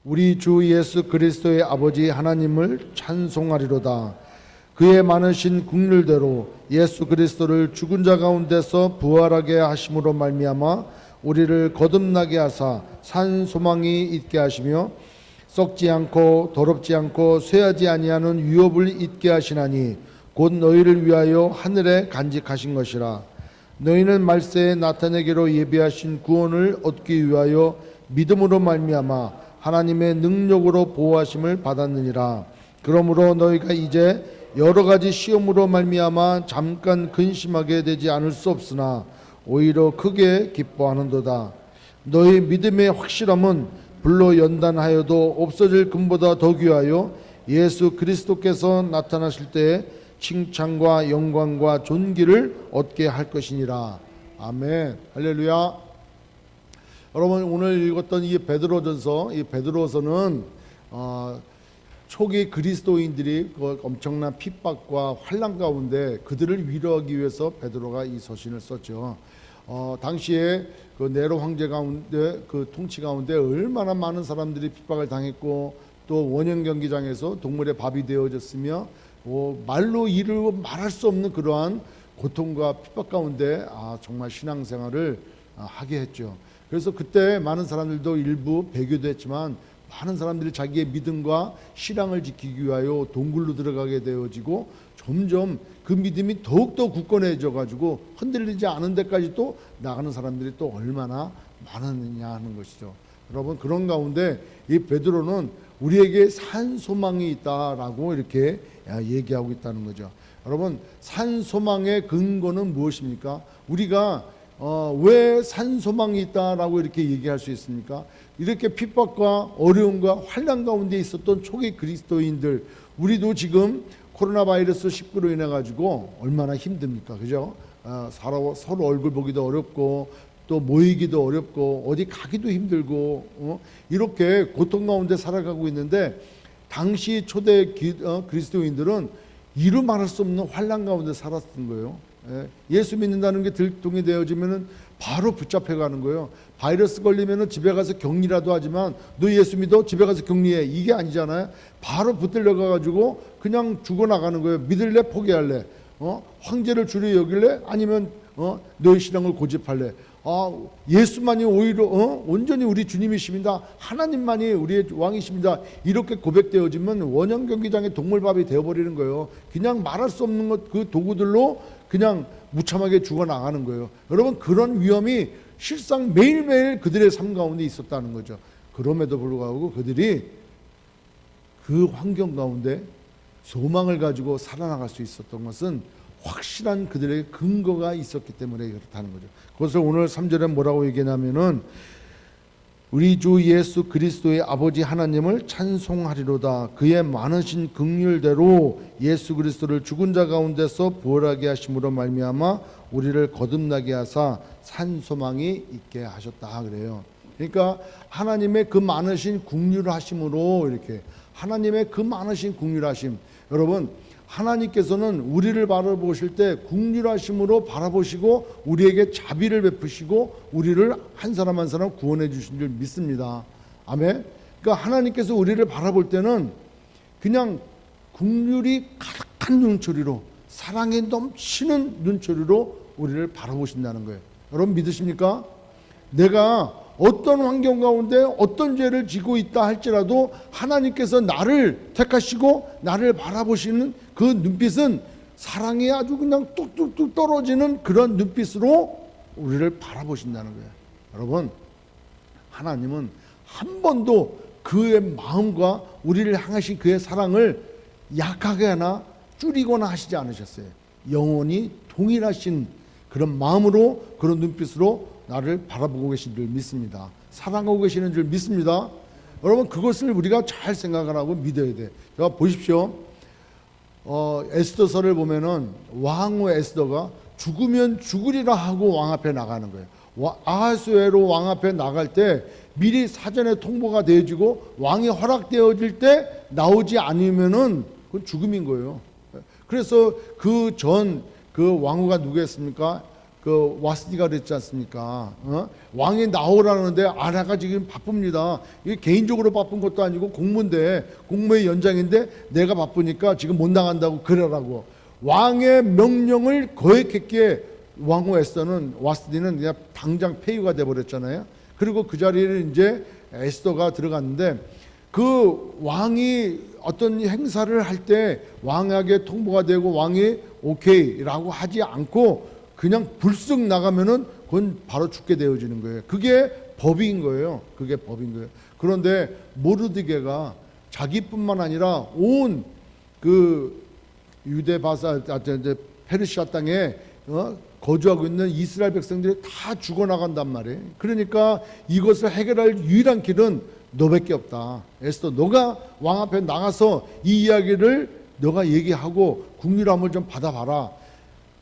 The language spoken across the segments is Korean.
우리 주 예수 그리스도의 아버지 하나님을 찬송하리로다. 그의 많으신 긍휼대로 예수 그리스도를 죽은 자 가운데서 부활하게 하심으로 말미암아 우리를 거듭나게 하사 산 소망이 있게 하시며 썩지 않고 더럽지 않고 쇠하지 아니하는 유업을 있게 하시나니 곧 너희를 위하여 하늘에 간직하신 것이라. 너희는 말세에 나타내기로 예비하신 구원을 얻기 위하여 믿음으로 말미암아 하나님의 능력으로 보호하심을 받았느니라. 그러므로 너희가 이제 여러 가지 시험으로 말미암아 잠깐 근심하게 되지 않을 수 없으나 오히려 크게 기뻐하는도다. 너희 믿음의 확실함은 불로 연단하여도 없어질 금보다 더 귀하여 예수 그리스도께서 나타나실 때에 칭찬과 영광과 존귀를 얻게 할 것이니라. 아멘. 할렐루야. 여러분, 오늘 읽었던 이 베드로전서, 이 베드로서는 초기 그리스도인들이 그 엄청난 핍박과 환난 가운데 그들을 위로하기 위해서 베드로가 이 서신을 썼죠. 당시에 그 네로 황제 가운데 그 통치 가운데 얼마나 많은 사람들이 핍박을 당했고 또 원형 경기장에서 동물의 밥이 되어졌으며 말로 이루 말할 수 없는 그러한 고통과 핍박 가운데 정말 신앙생활을 하게 했죠. 그래서 그때 많은 사람들도 일부 배교도 했지만 많은 사람들이 자기의 믿음과 신앙을 지키기 위하여 동굴로 들어가게 되어지고 점점 그 믿음이 더욱더 굳건해져 가지고 흔들리지 않은 데까지 또 나가는 사람들이 또 얼마나 많았느냐 하는 것이죠. 여러분, 그런 가운데 이 베드로는 우리에게 산 소망이 있다라고 이렇게 얘기하고 있다는 거죠. 여러분, 산 소망의 근거는 무엇입니까? 우리가 왜 산 소망이 있다라고 이렇게 얘기할 수 있습니까? 이렇게 핍박과 어려움과 환난 가운데 있었던 초기 그리스도인들, 우리도 지금 코로나 바이러스 19로 인해 가지고 얼마나 힘듭니까? 그죠? 서로 얼굴 보기도 어렵고 또 모이기도 어렵고 어디 가기도 힘들고 이렇게 고통 가운데 살아가고 있는데, 당시 초대 그리스도인들은 이루 말할 수 없는 환난 가운데 살았던 거예요. 예수 믿는다는 게 들통이 되어지면은 바로 붙잡혀가는 거예요. 바이러스 걸리면은 집에 가서 격리라도 하지만 너 예수 믿어? 집에 가서 격리해. 이게 아니잖아요. 바로 붙들려 가가지고 그냥 죽어나가는 거예요. 믿을래? 포기할래? 황제를 주로 여길래? 아니면 너의 신앙을 고집할래? 예수만이 오히려 온전히 우리 주님이십니다. 하나님만이 우리의 왕이십니다. 이렇게 고백되어지면 원형 경기장의 동물밥이 되어버리는 거예요. 그냥 말할 수 없는 것, 그 도구들로 그냥 무참하게 죽어나가는 거예요. 여러분, 그런 위험이 실상 매일매일 그들의 삶 가운데 있었다는 거죠. 그럼에도 불구하고 그들이 그 환경 가운데 소망을 가지고 살아나갈 수 있었던 것은 확실한 그들의 근거가 있었기 때문에 그렇다는 거죠. 그것을 오늘 3절에 뭐라고 얘기하냐면은 우리 주 예수 그리스도의 아버지 하나님을 찬송하리로다. 그의 많으신 긍휼대로 예수 그리스도를 죽은 자 가운데서 부활하게 하심으로 말미암아 우리를 거듭나게 하사 산 소망이 있게 하셨다 그래요. 그러니까 하나님의 그 많으신 긍휼하심으로, 이렇게 하나님의 그 많으신 긍휼하심, 여러분, 하나님께서는 우리를 바라보실 때 긍휼하심으로 바라보시고 우리에게 자비를 베푸시고 우리를 한 사람 한 사람 구원해 주신 줄 믿습니다. 아멘. 그러니까 하나님께서 우리를 바라볼 때는 그냥 긍휼이 가득한 눈초리로, 사랑에 넘치는 눈초리로 우리를 바라보신다는 거예요. 여러분, 믿으십니까? 내가 어떤 환경 가운데 어떤 죄를 지고 있다 할지라도 하나님께서 나를 택하시고 나를 바라보시는 그 눈빛은 사랑이 아주 그냥 뚝뚝뚝 떨어지는 그런 눈빛으로 우리를 바라보신다는 거예요. 여러분, 하나님은 한 번도 그의 마음과 우리를 향하신 그의 사랑을 약하게 하나 줄이거나 하시지 않으셨어요. 영원히 동일하신 그런 마음으로, 그런 눈빛으로 나를 바라보고 계신 줄 믿습니다. 사랑하고 계시는 줄 믿습니다. 여러분, 그것을 우리가 잘 생각을 하고 믿어야 돼. 자, 보십시오. 에스더서를 보면은 왕후 에스더가 죽으면 죽으리라 하고 왕 앞에 나가는 거예요. 아하수에로 왕 앞에 나갈 때 미리 사전에 통보가 되어지고 왕이 허락되어질 때 나오지 않으면은 그건 죽음인 거예요. 그래서 그 왕후가 누구였습니까? 그 와스디가 그랬지 않습니까? 왕이 나오라는데 아라가 지금 바쁩니다. 이게 개인적으로 바쁜 것도 아니고 공무인데, 공무의 연장인데 내가 바쁘니까 지금 못 나간다고 그러라고. 왕의 명령을 거역했기에 왕후 에스더는, 와스디는 그냥 당장 폐위가 돼버렸잖아요. 그리고 그 자리에 이제 에스더가 들어갔는데, 그 왕이 어떤 행사를 할 때 왕에게 통보가 되고 왕이 오케이라고 하지 않고 그냥 불쑥 나가면은 그건 바로 죽게 되어지는 거예요. 그게 법인 거예요. 그게 법인 거예요. 그런데 모르드게가 자기뿐만 아니라 온 그 유대 바사, 페르시아 땅에 거주하고 있는 이스라엘 백성들이 다 죽어나간단 말이에요. 그러니까 이것을 해결할 유일한 길은 너밖에 없다. 에스더, 너가 왕 앞에 나가서 이 이야기를 너가 얘기하고 국률함을 좀 받아봐라.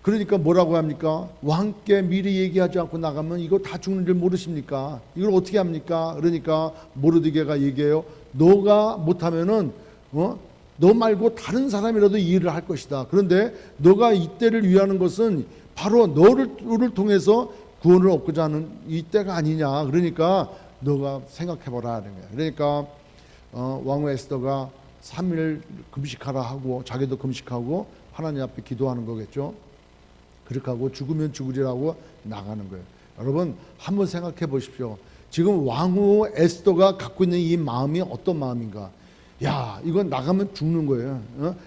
그러니까 뭐라고 합니까? 왕께 미리 얘기하지 않고 나가면 이거 다 죽는 줄 모르십니까? 이걸 어떻게 합니까? 그러니까 모르드게가 얘기해요. 너가 못하면은 너 말고 다른 사람이라도 이 일을 할 것이다. 그런데 너가 이때를 위하는 것은 바로 너를 통해서 구원을 얻고자 하는 이때가 아니냐. 그러니까 너가 생각해보라 하는 거야. 그러니까 왕후 에스더가 3일 금식하라 하고, 자기도 금식하고 하나님 앞에 기도하는 거겠죠. 그렇게 하고 죽으면 죽으리라고 나가는 거예요. 여러분 한번 생각해 보십시오. 지금 왕후 에스더가 갖고 있는 이 마음이 어떤 마음인가? 야, 이건 나가면 죽는 거예요.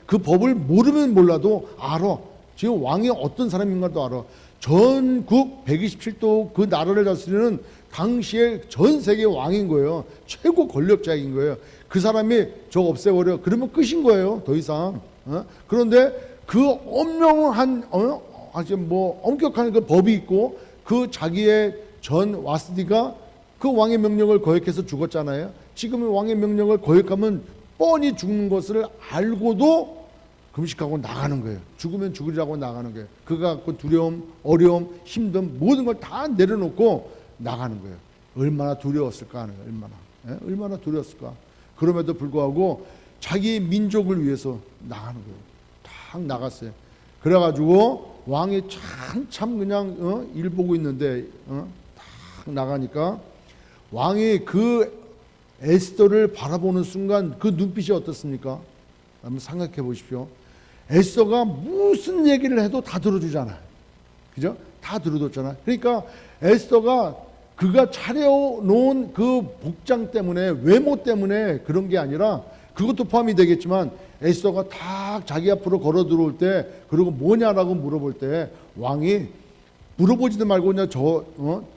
그 법을 모르면 몰라도 알아. 지금 왕이 어떤 사람인가도 알아. 전국 127도 그 나라를 다스리는 당시에 전 세계 왕인 거예요. 최고 권력자인 거예요. 그 사람이 저거 없애버려. 그러면 끝인 거예요. 더 이상. 그런데 그 엄명한 아주 엄격한 그 법이 있고, 그 자기의 전 와스디가 그 왕의 명령을 거역해서 죽었잖아요. 지금 왕의 명령을 거역하면 뻔히 죽는 것을 알고도 금식하고 나가는 거예요. 죽으면 죽으리라고 나가는 거예요. 그가 갖고 두려움, 어려움, 힘든 모든 걸 다 내려놓고 나가는 거예요. 얼마나 두려웠을까 하는 거예요. 얼마나 두려웠을까. 그럼에도 불구하고 자기 민족을 위해서 나가는 거예요. 딱 나갔어요. 그래가지고 왕이 참 그냥 일 보고 있는데 딱 나가니까 왕이 그 에스더를 바라보는 순간 그 눈빛이 어떻습니까? 한번 생각해 보십시오. 에스더가 무슨 얘기를 해도 다 들어주잖아요. 그죠? 다 들어줬잖아요. 그러니까 에스더가 그가 차려놓은 그 복장 때문에, 외모 때문에 그런 게 아니라, 그것도 포함이 되겠지만 에스더가 딱 자기 앞으로 걸어 들어올 때, 그리고 뭐냐라고 물어볼 때 왕이 물어보지도 말고 그냥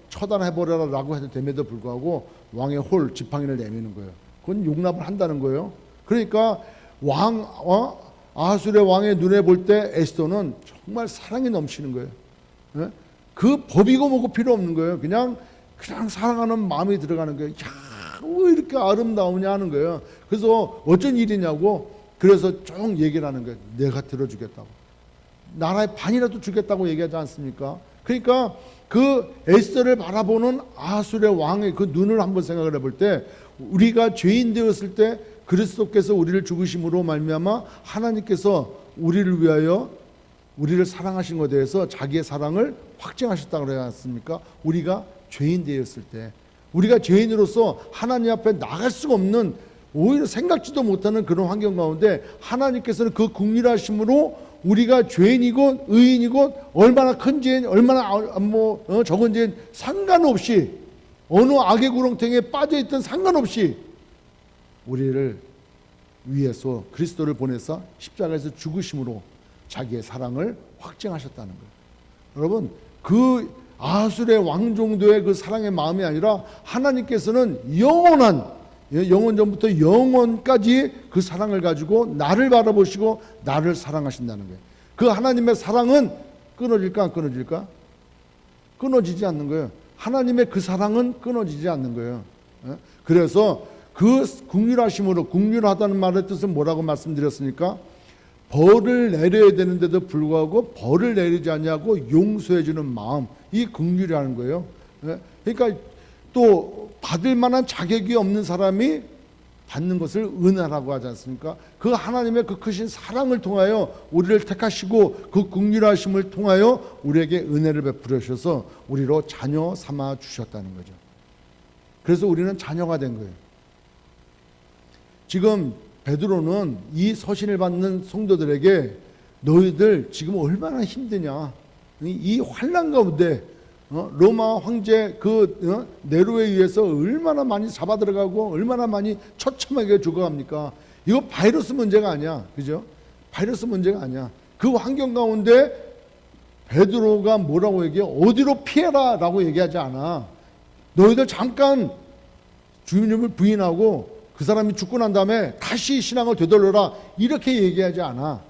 처단해버려라라고 해도 됨에도 불구하고 왕의 홀 지팡이를 내미는 거예요. 그건 용납을 한다는 거예요. 그러니까 아하수르의 왕의 눈에 볼 때 에스더는 정말 사랑이 넘치는 거예요. 그 법이고 뭐고 필요 없는 거예요. 그냥 사랑하는 마음이 들어가는 거예요. 야, 왜 이렇게 아름다우냐 하는 거예요. 그래서 어쩐 일이냐고, 그래서 쭉 얘기를 하는 거예요. 내가 들어주겠다고. 나라의 반이라도 주겠다고 얘기하지 않습니까? 그러니까 그 에스더를 바라보는 아하수르의 왕의 그 눈을 한번 생각을 해볼 때, 우리가 죄인 되었을 때 그리스도께서 우리를 죽으심으로 말미암아 하나님께서 우리를 위하여 우리를 사랑하신 것에 대해서 자기의 사랑을 확증하셨다고 그러지 않습니까? 우리가 죄인 되었을 때, 우리가 죄인으로서 하나님 앞에 나갈 수가 없는, 오히려 생각지도 못하는 그런 환경 가운데 하나님께서는 그 긍휼하심으로 우리가 죄인이고 의인이고 얼마나 큰 죄인, 얼마나 적은 죄인 상관없이, 어느 악의 구렁텅이에 빠져있던 상관없이 우리를 위해서 그리스도를 보내서 십자가에서 죽으심으로 자기의 사랑을 확증하셨다는 거예요. 여러분, 그 아하수르의 왕 정도의 그 사랑의 마음이 아니라 하나님께서는 영원 전부터 영원까지 그 사랑을 가지고 나를 바라보시고 나를 사랑하신다는 거예요. 그 하나님의 사랑은 끊어질까 안 끊어질까? 끊어지지 않는 거예요. 하나님의 그 사랑은 끊어지지 않는 거예요. 그래서 그 긍휼하심으로, 긍휼하다는 말의 뜻은 뭐라고 말씀드렸습니까? 벌을 내려야 되는데도 불구하고 벌을 내리지 않냐고 용서해 주는 마음, 이 긍휼이라는 거예요. 그러니까 또 받을 만한 자격이 없는 사람이 받는 것을 은혜라고 하지 않습니까? 그 하나님의 그 크신 사랑을 통하여 우리를 택하시고 그 긍휼하심을 통하여 우리에게 은혜를 베풀어 주셔서 우리로 자녀 삼아 주셨다는 거죠. 그래서 우리는 자녀가 된 거예요. 지금 베드로는 이 서신을 받는 성도들에게 너희들 지금 얼마나 힘드냐, 이 환난 가운데 로마 황제 네로에 의해서 얼마나 많이 잡아 들어가고 얼마나 많이 처참하게 죽어갑니까? 이거 바이러스 문제가 아니야, 그죠? 바이러스 문제가 아니야. 그 환경 가운데 베드로가 뭐라고 얘기해? 어디로 피해라라고 얘기하지 않아. 너희들 잠깐 주님을 부인하고 그 사람이 죽고 난 다음에 다시 신앙을 되돌려라 이렇게 얘기하지 않아.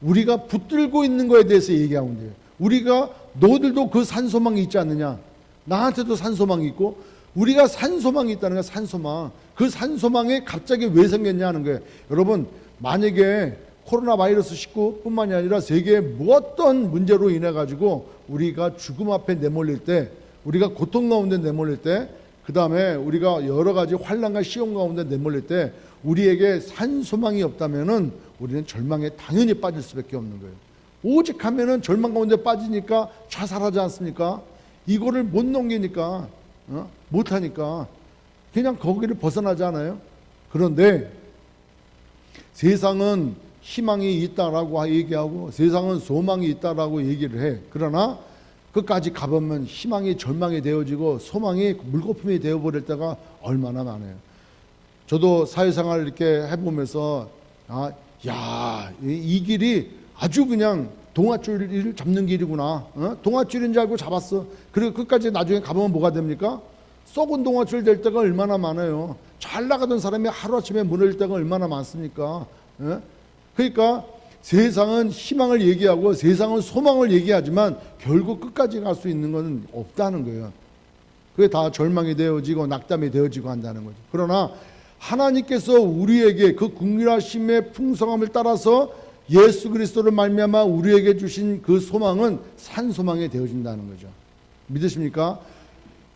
우리가 붙들고 있는 거에 대해서 얘기하고 있는 거예요. 우리가 너희들도 그 산소망이 있지 않느냐? 나한테도 산소망이 있고 우리가 산소망이 있다는 거야. 산소망. 그 산소망이 갑자기 왜 생겼냐 하는 거예요. 여러분, 만약에 코로나 바이러스 19뿐만이 아니라 세계의 어떤 문제로 인해 가지고 우리가 죽음 앞에 내몰릴 때, 우리가 고통 가운데 내몰릴 때, 그 다음에 우리가 여러 가지 환난과 시험 가운데 내몰릴 때 우리에게 산소망이 없다면은 우리는 절망에 당연히 빠질 수밖에 없는 거예요. 오직 하면은 절망 가운데 빠지니까 자살하지 않습니까? 이거를 못 넘기니까, 못하니까 그냥 거기를 벗어나지 않아요? 그런데 세상은 희망이 있다라고 얘기하고 세상은 소망이 있다라고 얘기를 해. 그러나 끝까지 가보면 희망이 절망이 되어지고 소망이 물거품이 되어버릴 때가 얼마나 많아요. 저도 사회생활 이렇게 해보면서 이 길이 아주 그냥 동아줄을 잡는 길이구나. 동아줄인 줄 알고 잡았어. 그리고 끝까지 나중에 가보면 뭐가 됩니까? 썩은 동아줄 될 때가 얼마나 많아요. 잘 나가던 사람이 하루아침에 무너질 때가 얼마나 많습니까? 그러니까 세상은 희망을 얘기하고 세상은 소망을 얘기하지만 결국 끝까지 갈 수 있는 것은 없다는 거예요. 그게 다 절망이 되어지고 낙담이 되어지고 한다는 거죠. 그러나 하나님께서 우리에게 그 긍휼하심의 풍성함을 따라서 예수 그리스도를 말미암아 우리에게 주신 그 소망은 산소망이 되어진다는 거죠. 믿으십니까?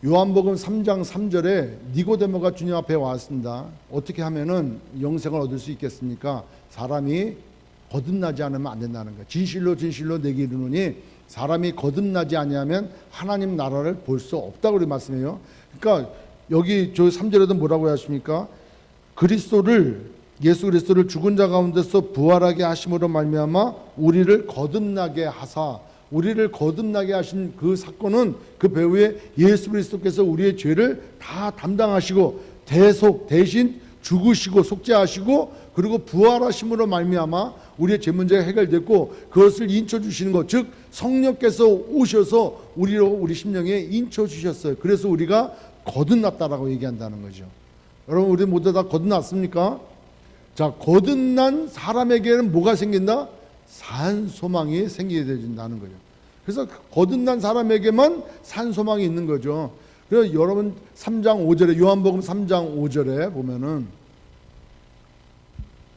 요한복음 3장 3절에 니고데모가 주님 앞에 왔습니다. 어떻게 하면은 영생을 얻을 수 있겠습니까? 사람이 거듭나지 않으면 안 된다는 거예요. 진실로 진실로 내게 이르노니 사람이 거듭나지 아니하면 하나님 나라를 볼 수 없다고 말씀해요. 그러니까 여기 저 3절에도 뭐라고 하십니까? 예수 그리스도를 죽은 자 가운데서 부활하게 하심으로 말미암아 우리를 거듭나게 하사, 우리를 거듭나게 하신 그 사건은 그 배후에 예수 그리스도께서 우리의 죄를 다 담당하시고 대신 죽으시고 속죄하시고 그리고 부활하심으로 말미암아 우리의 죄 문제가 해결됐고 그것을 인쳐 주시는 것, 즉 성령께서 오셔서 우리 심령에 인쳐 주셨어요. 그래서 우리가 거듭났다라고 얘기한다는 거죠. 여러분, 우리 모두 다 거듭났습니까? 자, 거듭난 사람에게는 뭐가 생긴다? 산소망이 생기게 되어진다는 거죠. 그래서 거듭난 사람에게만 산소망이 있는 거죠. 그래서 여러분 3장 5절에 요한복음 3장 5절에 보면은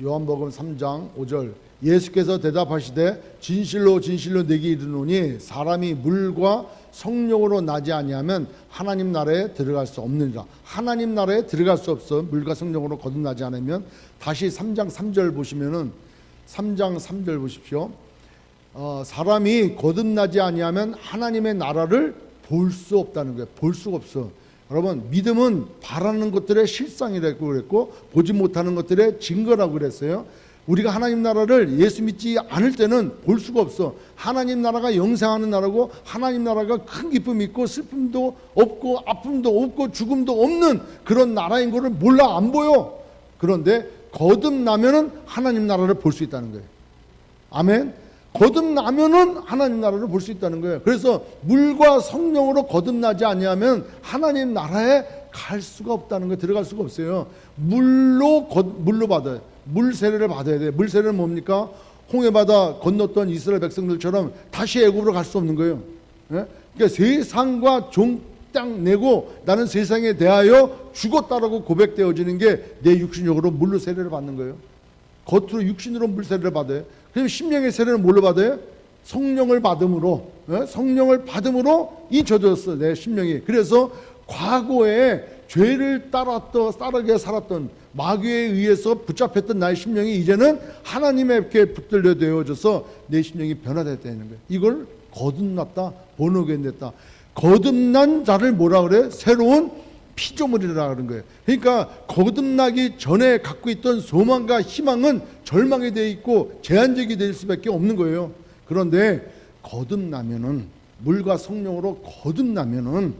요한복음 3장 5절 예수께서 대답하시되 진실로 진실로 내게 이르노니 사람이 물과 성령으로 나지 아니하면 하나님 나라에 들어갈 수 없느니라. 하나님 나라에 들어갈 수 없어. 물과 성령으로 거듭나지 않으면. 다시 3장 3절 보시면은 3장 3절 보십시오. 사람이 거듭나지 아니하면 하나님의 나라를 볼 수 없다는 거예요. 볼 수가 없어. 여러분, 믿음은 바라는 것들의 실상이라고 그랬고 보지 못하는 것들의 증거라고 그랬어요. 우리가 하나님 나라를 예수 믿지 않을 때는 볼 수가 없어. 하나님 나라가 영생하는 나라고 하나님 나라가 큰 기쁨이 있고 슬픔도 없고 아픔도 없고 죽음도 없는 그런 나라인 것을 몰라, 안 보여. 그런데 거듭나면은 하나님 나라를 볼 수 있다는 거예요. 아멘. 거듭나면은 하나님 나라를 볼 수 있다는 거예요. 그래서 물과 성령으로 거듭나지 아니하면 하나님 나라에 갈 수가 없다는 거예요. 들어갈 수가 없어요. 물로 받아요. 물 세례를 받아야 돼요. 물 세례는 뭡니까? 홍해바다 건넜던 이스라엘 백성들처럼 다시 애굽으로 갈 수 없는 거예요. 예? 그러니까 세상과 종땅 내고 나는 세상에 대하여 죽었다라고 고백되어지는 게 내 육신적으로 물로 세례를 받는 거예요. 겉으로 육신으로 물 세례를 받아요. 그럼 심령의 세례는 뭘로 받아요? 성령을 받음으로, 성령을 받음으로 잊혀졌어, 내 심령이. 그래서 과거에 죄를 따르게 살았던, 마귀에 의해서 붙잡혔던 나의 심령이 이제는 하나님에게 붙들려 되어져서 내 심령이 변화됐다는 거예요. 이걸 거듭났다, 본어겐 됐다. 거듭난 자를 뭐라 그래? 새로운 피조물이라 그런 거예요. 그러니까 거듭나기 전에 갖고 있던 소망과 희망은 절망이 되어 있고 제한적이 될 수밖에 없는 거예요. 그런데 거듭나면은, 물과 성령으로 거듭나면은,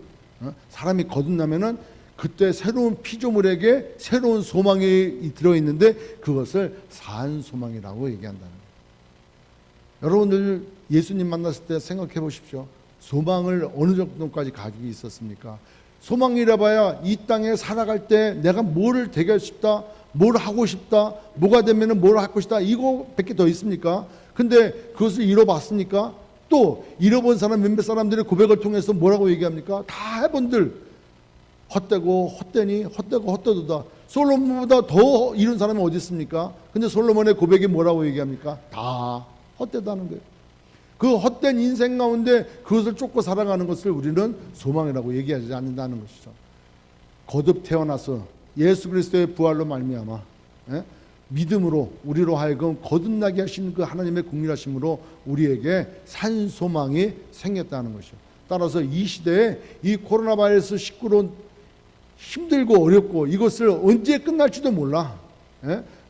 사람이 거듭나면은 그때 새로운 피조물에게 새로운 소망이 들어있는데 그것을 산 소망이라고 얘기한다는 거예요. 여러분들 예수님 만났을 때 생각해 보십시오. 소망을 어느 정도까지 가지고 있었습니까? 소망이라 봐야 이 땅에 살아갈 때 내가 뭐를 되고 싶다, 뭘 하고 싶다, 뭐가 되면은 뭘 할 것이다, 이거밖에 더 있습니까? 근데 그것을 잃어봤습니까? 또 잃어본 사람 몇몇 사람들의 고백을 통해서 뭐라고 얘기합니까? 다 해본들 헛되고 헛되니 헛되고 헛되도다. 솔로몬보다 더 이룬 사람이 어디 있습니까? 근데 솔로몬의 고백이 뭐라고 얘기합니까? 다 헛되다는 거예요. 그 헛된 인생 가운데 그것을 쫓고 살아가는 것을 우리는 소망이라고 얘기하지 않는다는 것이죠. 거듭 태어나서 예수 그리스도의 부활로 말미암아 믿음으로 우리로 하여금 거듭나게 하시는 그 하나님의 긍휼하심으로 우리에게 산 소망이 생겼다는 것이죠. 따라서 이 시대에 이 코로나 바이러스 19로 힘들고 어렵고 이것을 언제 끝날지도 몰라.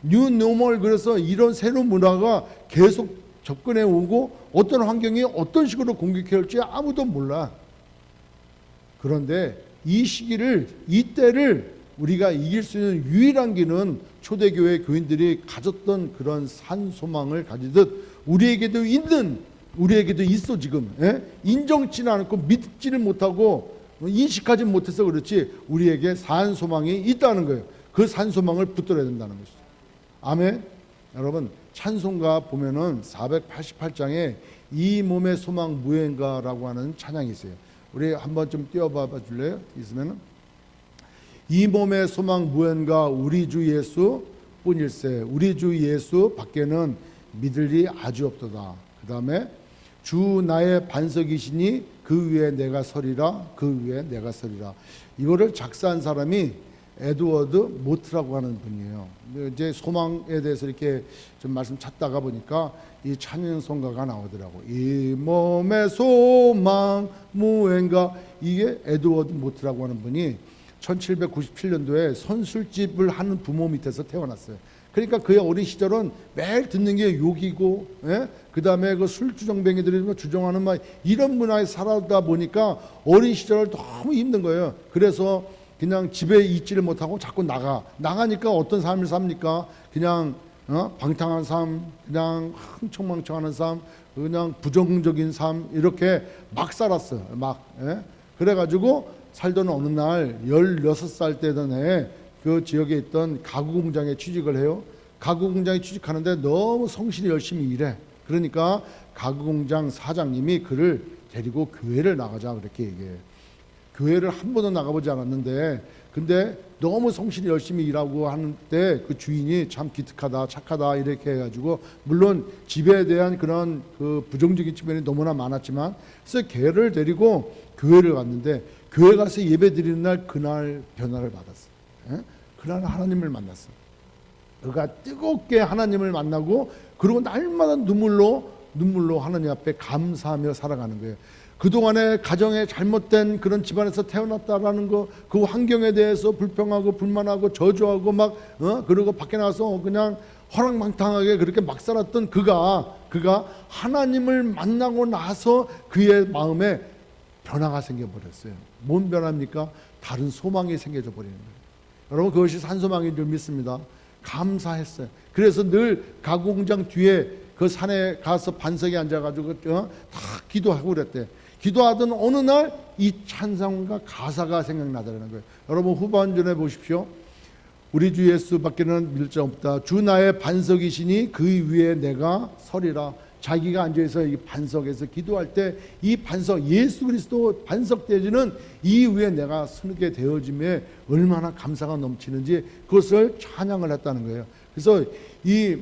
뉴 노멀, 그래서 이런 새로운 문화가 계속 접근해 오고 어떤 환경이 어떤 식으로 공격해 올지 아무도 몰라. 그런데 이 시기를, 이 때를 우리가 이길 수 있는 유일한 길은 초대교회 교인들이 가졌던 그런 산 소망을 가지듯 우리에게도 있는, 우리에게도 있어 지금. 인정치는 않고 믿지는 못하고 인식하지 못해서 그렇지 우리에게 산 소망이 있다는 거예요. 그 산 소망을 붙들어야 된다는 것이죠. 아멘. 여러분 찬송가 보면은 488장에 이 몸의 소망 무엇인가라고 하는 찬양이 있어요. 우리 한번 좀 띄워봐 줄래요? 있으면은 이 몸의 소망 무엇인가 우리 주 예수 뿐일세. 우리 주 예수 밖에는 믿을 리 아주 없도다. 그 다음에 주 나의 반석이시니 그 위에 내가 서리라. 그 위에 내가 서리라. 이거를 작사한 사람이 에드워드 모트라고 하는 분이에요. 이제 소망에 대해서 이렇게 좀 말씀 찾다가 보니까 이 찬양송가가 나오더라고. 이 몸의 소망 무엇인가. 이게 에드워드 모트라고 하는 분이 1797년도에 선술집을 하는 부모 밑에서 태어났어요. 그러니까 그의 어린 시절은 매일 듣는 게 욕이고, 그 다음에 그 술주정뱅이들이 주정하는 막 이런 문화에 살아다 보니까 어린 시절을 너무 힘든 거예요. 그래서 그냥 집에 있지를 못하고 자꾸 나가니까 어떤 삶을 삽니까? 그냥 방탕한 삶, 그냥 흥청망청하는 삶, 그냥 부정적인 삶, 이렇게 막 살았어요. 그래가지고 살던 어느 날 16살 때던 해에 그 지역에 있던 가구 공장에 취직을 해요. 가구 공장에 취직하는데 너무 성실히 열심히 일해. 그러니까 가구 공장 사장님이 그를 데리고 교회를 나가자 그렇게 얘기해요. 교회를 한 번도 나가보지 않았는데, 근데 너무 성실히 열심히 일하고 하는데 그 주인이 참 기특하다, 착하다 이렇게 해가지고, 물론 집에 대한 그런 그 부정적인 측면이 너무나 많았지만, 그래서 걔를 데리고 교회를 갔는데, 교회 가서 예배 드리는 날 그날 변화를 받았어요. 그날 하나님을 만났어요. 그가 뜨겁게 하나님을 만나고, 그리고 날마다 눈물로 하나님 앞에 감사하며 살아가는 거예요. 그동안에 가정에 잘못된 그런 집안에서 태어났다라는 거, 그 환경에 대해서 불평하고 불만하고 저주하고 그러고 밖에 나가서 그냥 허랑방탕하게 그렇게 막 살았던 그가 하나님을 만나고 나서 그의 마음에 변화가 생겨버렸어요. 뭔 변화입니까? 다른 소망이 생겨져 버리는 거예요. 여러분 그것이 산소망인 줄 믿습니다. 감사했어요. 그래서 늘 가구 공장 뒤에 그 산에 가서 반석에 앉아가지고 다 기도하고 그랬대. 기도하던 어느 날 이 찬송과 가사가 생각나더라는 거예요. 여러분 후반전에 보십시오. 우리 주 예수밖에는 믿을 자 없다. 주 나의 반석이시니 그 위에 내가 서리라. 자기가 앉아서 이 반석에서 기도할 때 이 반석, 예수 그리스도 반석 되어지는 이 위에 내가 서게 되어짐에 얼마나 감사가 넘치는지 그것을 찬양을 했다는 거예요. 그래서 이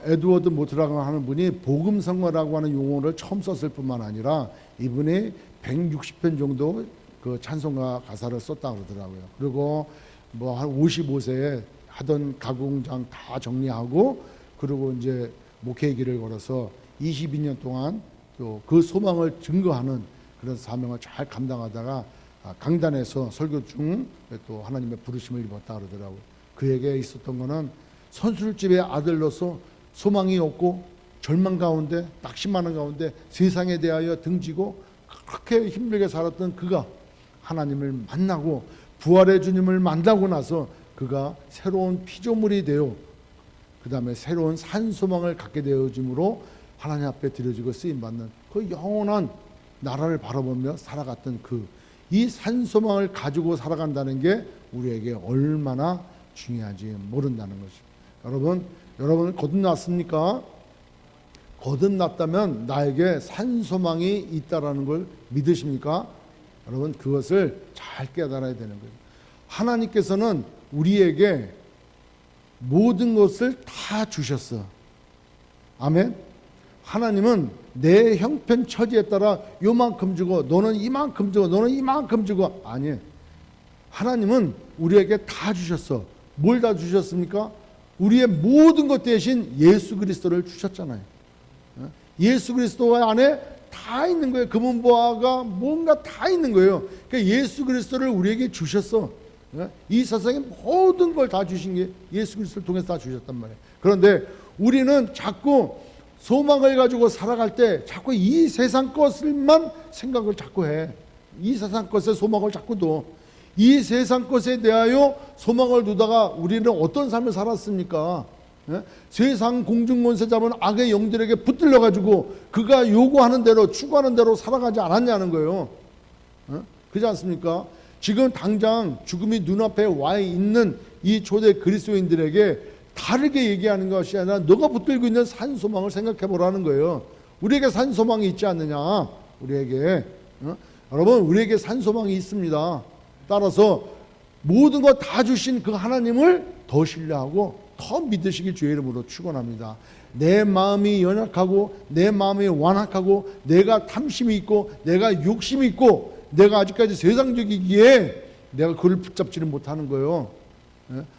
에드워드 모트라고 하는 분이 복음성가라고 하는 용어를 처음 썼을 뿐만 아니라 이분이 160편 정도 그 찬송가 가사를 썼다고 그러더라고요. 그리고 뭐 한 55세에 하던 가구 공장 다 정리하고 그리고 이제 목회의 길을 걸어서 22년 동안 또 그 소망을 증거하는 그런 사명을 잘 감당하다가 강단에서 설교 중 또 하나님의 부르심을 입었다 그러더라고요. 그에게 있었던 거는 선술집의 아들로서 소망이 없고 절망 가운데 낙심하는 가운데 세상에 대하여 등지고 그렇게 힘들게 살았던 그가 하나님을 만나고 부활의 주님을 만나고 나서 그가 새로운 피조물이 되어 그 다음에 새로운 산소망을 갖게 되어짐으로 하나님 앞에 드려지고 쓰임받는 그 영원한 나라를 바라보며 살아갔던 이 산소망을 가지고 살아간다는 게 우리에게 얼마나 중요한지 모른다는 것입니다. 여러분 거듭났습니까? 거듭났다면 나에게 산소망이 있다라는 걸 믿으십니까? 여러분 그것을 잘 깨달아야 되는 거예요. 하나님께서는 우리에게 모든 것을 다 주셨어. 아멘. 하나님은 내 형편 처지에 따라 요만큼 주고 너는 이만큼 주고 너는 이만큼 주고 아니에요. 하나님은 우리에게 다 주셨어. 뭘 다 주셨습니까? 우리의 모든 것 대신 예수 그리스도를 주셨잖아요. 예수 그리스도 안에 다 있는 거예요. 금은보화가 뭔가 다 있는 거예요. 그러니까 예수 그리스도를 우리에게 주셨어. 이 세상의 모든 걸 다 주신 게 예수 그리스도를 통해서 다 주셨단 말이에요. 그런데 우리는 자꾸 소망을 가지고 살아갈 때 자꾸 이 세상 것을만 생각을 자꾸 해. 이 세상 것에 소망을 자꾸 둬. 이 세상 것에 대하여 소망을 두다가 우리는 어떤 삶을 살았습니까? 세상 공중권세 잡은 악의 영들에게 붙들려 가지고 그가 요구하는 대로 추구하는 대로 살아가지 않았냐는 거예요. 그렇지 않습니까? 지금 당장 죽음이 눈앞에 와 있는 이 초대 그리스도인들에게 다르게 얘기하는 것이 아니라 너가 붙들고 있는 산소망을 생각해 보라는 거예요. 우리에게 산소망이 있지 않느냐? 우리에게 여러분 우리에게 산소망이 있습니다. 따라서 모든 것 다 주신 그 하나님을 더 신뢰하고 더 믿으시길 주의 이름으로 축원합니다. 내 마음이 연약하고 내 마음이 완악하고 내가 탐심이 있고 내가 욕심이 있고 내가 아직까지 세상적이기에 내가 그걸 붙잡지를 못하는 거예요.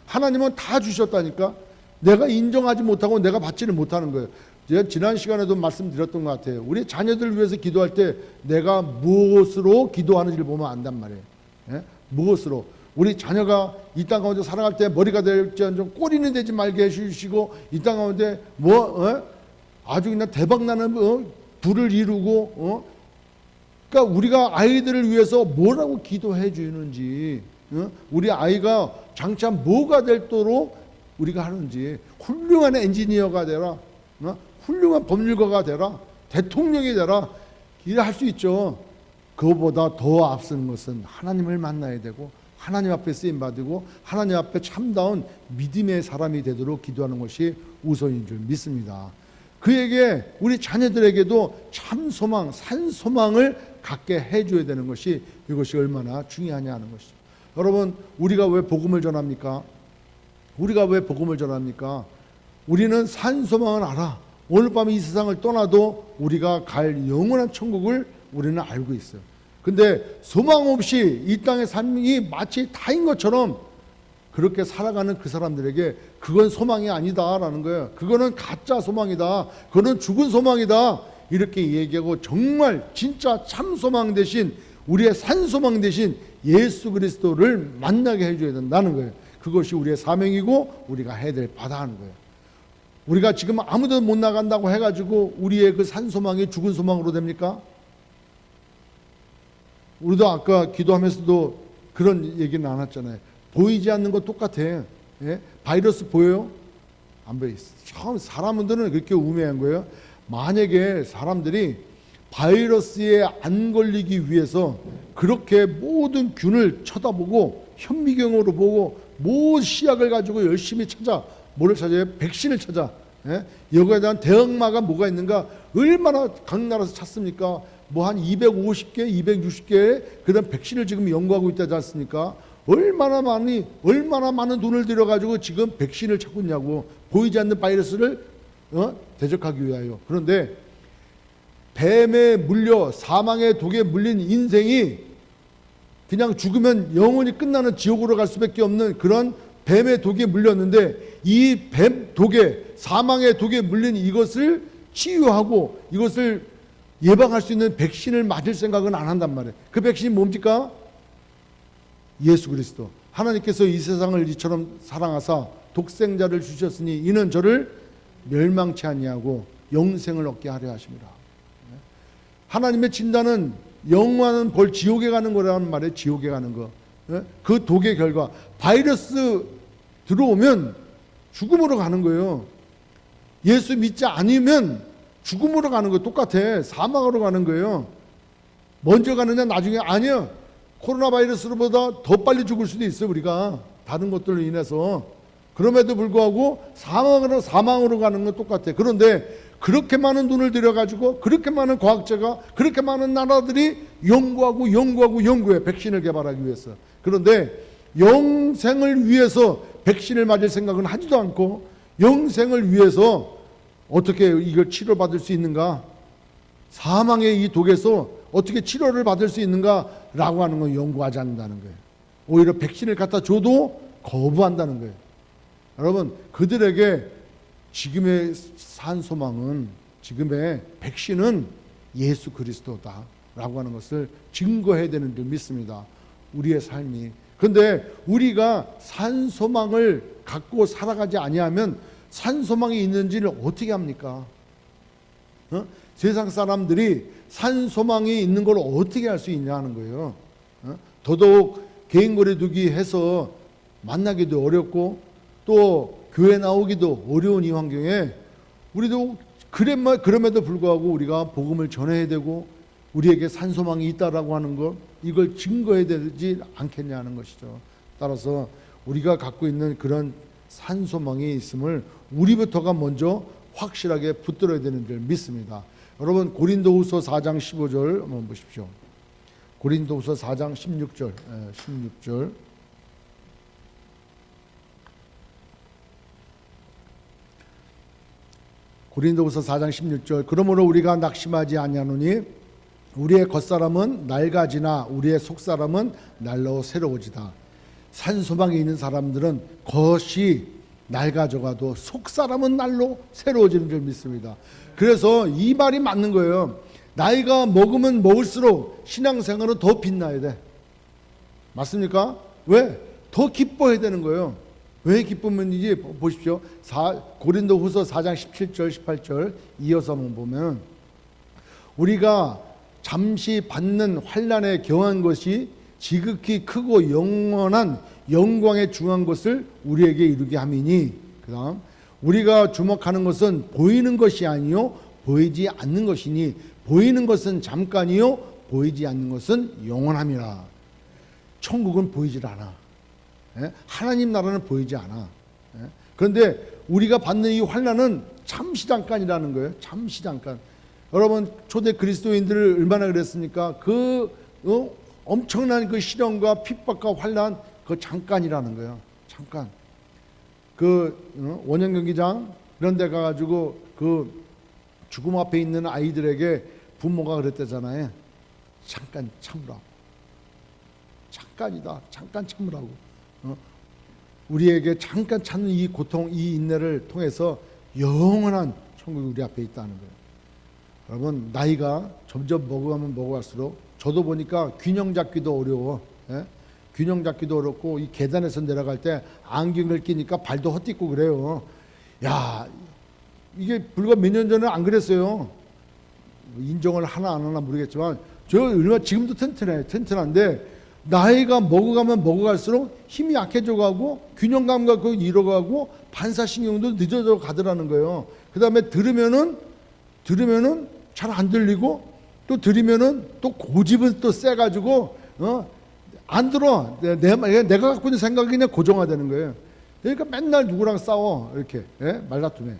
하나님은 다 주셨다니까 내가 인정하지 못하고 내가 받지를 못하는 거예요. 제가 지난 시간에도 말씀드렸던 것 같아요. 우리 자녀들을 위해서 기도할 때 내가 무엇으로 기도하는지를 보면 안단 말이에요. 무엇으로 우리 자녀가 이 땅 가운데 살아갈 때 머리가 될지언정 꼬리는 되지 말게 해주시고 이 땅 가운데 아주 그냥 대박나는 부를 이루고 그러니까 우리가 아이들을 위해서 뭐라고 기도해 주는지 우리 아이가 장차 뭐가 될도록 우리가 하는지 훌륭한 엔지니어가 되라 훌륭한 법률가가 되라 대통령이 되라 일할 수 있죠. 그것보다 더 앞서는 것은 하나님을 만나야 되고 하나님 앞에 쓰임받고 하나님 앞에 참다운 믿음의 사람이 되도록 기도하는 것이 우선인 줄 믿습니다. 그에게 우리 자녀들에게도 참 소망, 산 소망을 갖게 해줘야 되는 것이 이것이 얼마나 중요하냐 하는 것이죠. 여러분 우리가 왜 복음을 전합니까? 우리가 왜 복음을 전합니까? 우리는 산 소망을 알아. 오늘 밤 이 세상을 떠나도 우리가 갈 영원한 천국을 우리는 알고 있어요. 근데 소망 없이 이 땅의 삶이 마치 다인 것처럼 그렇게 살아가는 그 사람들에게 그건 소망이 아니다라는 거예요. 그거는 가짜 소망이다. 그거는 죽은 소망이다. 이렇게 얘기하고 정말 진짜 참 소망 대신 우리의 산 소망 대신 예수 그리스도를 만나게 해줘야 된다는 거예요. 그것이 우리의 사명이고 우리가 해야 될 바다 하는 거예요. 우리가 지금 아무도 못 나간다고 해가지고 우리의 그 산 소망이 죽은 소망으로 됩니까? 우리도 아까 기도하면서도 그런 얘기는 안 했잖아요. 보이지 않는 거 똑같아. 예? 바이러스 보여요? 안 보여요. 처음 사람들은 그렇게 우매한 거예요. 만약에 사람들이 바이러스에 안 걸리기 위해서 그렇게 모든 균을 쳐다보고 현미경으로 보고 모든 시약을 가지고 열심히 찾아 뭐를 찾아요? 백신을 찾아. 예? 여기에 대한 대응마가 뭐가 있는가? 얼마나 각 나라에서 찾습니까? 뭐 한 250개, 260개의 그런 백신을 지금 연구하고 있다지 않습니까? 얼마나 많은 돈을 들여가지고 지금 백신을 찾고 있냐고. 보이지 않는 바이러스를 대적하기 위하여. 그런데 뱀에 물려 사망의 독에 물린 인생이 그냥 죽으면 영원히 끝나는 지옥으로 갈 수밖에 없는 그런 뱀의 독에 물렸는데, 이 뱀 독에, 사망의 독에 물린 이것을 치유하고 이것을 예방할 수 있는 백신을 맞을 생각은 안 한단 말이에요. 그 백신이 뭡니까? 예수 그리스도. 하나님께서 이 세상을 이처럼 사랑하사 독생자를 주셨으니 이는 저를 멸망치 아니하고 영생을 얻게 하려 하십니다. 하나님의 진단은 영원한 벌, 지옥에 가는 거라는 말이에요. 지옥에 가는 거. 그 독의 결과, 바이러스 들어오면 죽음으로 가는 거예요. 예수 믿지 않으면 죽음으로 가는 거 똑같아. 사망으로 가는 거예요. 먼저 가느냐 나중에, 아니요. 코로나 바이러스보다 더 빨리 죽을 수도 있어요. 우리가 다른 것들로 인해서. 그럼에도 불구하고 사망으로 가는 건 똑같아. 그런데 그렇게 많은 돈을 들여가지고, 그렇게 많은 과학자가, 그렇게 많은 나라들이 연구해, 백신을 개발하기 위해서. 그런데 영생을 위해서 백신을 맞을 생각은 하지도 않고, 영생을 위해서 어떻게 이걸 치료받을 수 있는가, 사망의 이 독에서 어떻게 치료를 받을 수 있는가라고 하는 건 연구하지 않는다는 거예요. 오히려 백신을 갖다 줘도 거부한다는 거예요. 여러분, 그들에게 지금의 산 소망은, 지금의 백신은 예수 그리스도다라고 하는 것을 증거해야 되는 줄 믿습니다. 우리의 삶이. 그런데 우리가 산 소망을 갖고 살아가지 아니하면 산 소망이 있는지를 어떻게 합니까? 세상 사람들이 산 소망이 있는 걸 어떻게 알 수 있냐 하는 거예요. 더더욱 개인 거리두기 해서 만나기도 어렵고 또 교회 나오기도 어려운 이 환경에 우리도 그럼에도 불구하고 우리가 복음을 전해야 되고 우리에게 산 소망이 있다라고 하는 것, 이걸 증거해야 되지 않겠냐는 것이죠. 따라서 우리가 갖고 있는 그런 산 소망이 있음을 우리부터가 먼저 확실하게 붙들어야 되는 줄 믿습니다. 여러분, 고린도후서 4장 15절 한번 보십시오. 고린도후서 4장 16절. 고린도후서 4장 16절. 그러므로 우리가 낙심하지 아니하노니 우리의 겉사람은 낡아지나 우리의 속사람은 날로 새로워지다. 산소망이 있는 사람들은 겉이 낡아져가도 속사람은 날로 새로워지는 줄 믿습니다. 그래서 이 말이 맞는 거예요. 나이가 먹으면 먹을수록 신앙생활은 더 빛나야 돼. 맞습니까? 왜? 더 기뻐해야 되는 거예요. 왜 기쁘면이지 보십시오. 고린도후서 4장 17절 18절 이어서 한번 보면, 우리가 잠시 받는 환난에 경한 것이 지극히 크고 영원한 영광에 중한 것을 우리에게 이루게 함이니, 그 다음 우리가 주목하는 것은 보이는 것이 아니요 보이지 않는 것이니 보이는 것은 잠깐이요 보이지 않는 것은 영원함이라. 천국은 보이질 않아. 하나님 나라는 보이지 않아. 그런데 우리가 받는 이 환난은 잠시 잠깐이라는 거예요. 잠시 잠깐. 여러분, 초대 그리스도인들을 얼마나 그랬습니까? 엄청난 그 시련과 핍박과 환난, 그 잠깐이라는 거예요. 잠깐. 원형 경기장 이런 데 가가지고 그 죽음 앞에 있는 아이들에게 부모가 그랬대잖아요. 잠깐 참으라고. 잠깐이다. 잠깐 참으라고. 우리에게 잠깐 참는 이 고통, 이 인내를 통해서 영원한 천국이 우리 앞에 있다는 거예요. 여러분, 나이가 점점 먹어가면 먹어갈수록 저도 보니까 균형 잡기도 어려워. 균형 잡기도 어렵고, 이 계단에서 내려갈 때 안경을 끼니까 발도 헛디고 그래요. 야, 이게 불과 몇 년 전에 안 그랬어요. 인정을 하나 안 하나 모르겠지만 저 얼마나 지금도 튼튼한데 나이가 먹어가면 먹어갈수록 힘이 약해져 가고 균형 감각도 잃어가고 반사신경도 늦어져 가더라는 거예요. 그 다음에 들으면은 잘 안 들리고, 또 들으면은 또 고집은 또 세가지고 안 들어. 내가 갖고 있는 생각이 그냥 고정화되는 거예요. 그러니까 맨날 누구랑 싸워 이렇게 말다툼해.